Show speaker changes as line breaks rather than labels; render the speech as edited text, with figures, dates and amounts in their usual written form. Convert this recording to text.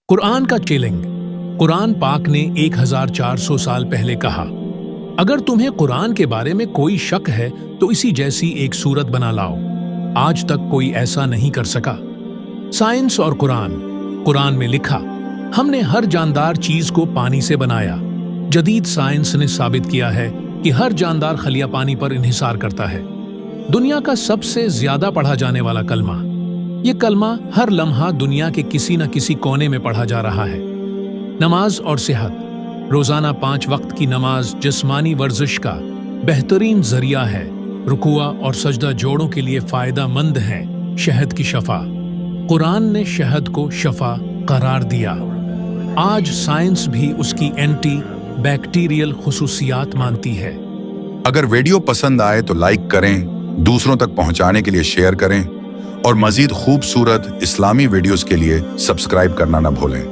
قرآن کا چیلنج۔ قرآن پاک نے 1400 سال پہلے کہا، اگر تمہیں قرآن کے بارے میں کوئی شک ہے تو اسی جیسی ایک صورت بنا لاؤ۔ آج تک کوئی ایسا نہیں کر سکا۔ سائنس اور قرآن میں لکھا، ہم نے ہر جاندار چیز کو پانی سے بنایا۔ جدید سائنس نے ثابت کیا ہے کہ ہر جاندار خلیہ پانی پر انحصار کرتا ہے۔ دنیا کا سب سے زیادہ پڑھا جانے والا کلمہ، یہ کلمہ ہر لمحہ دنیا کے کسی نہ کسی کونے میں پڑھا جا رہا ہے۔ نماز اور صحت۔ روزانہ 5 وقت کی نماز جسمانی ورزش کا بہترین ذریعہ ہے۔ رکوع اور سجدہ جوڑوں کے لیے فائدہ مند ہے۔ شہد کی شفا۔ قرآن نے شہد کو شفا قرار دیا۔ آج سائنس بھی اس کی اینٹی بیکٹیریل خصوصیات مانتی ہے۔
اگر ویڈیو پسند آئے تو لائک کریں، دوسروں تک پہنچانے کے لیے شیئر کریں اور مزید خوبصورت اسلامی ویڈیوز کے لیے سبسکرائب کرنا نہ بھولیں۔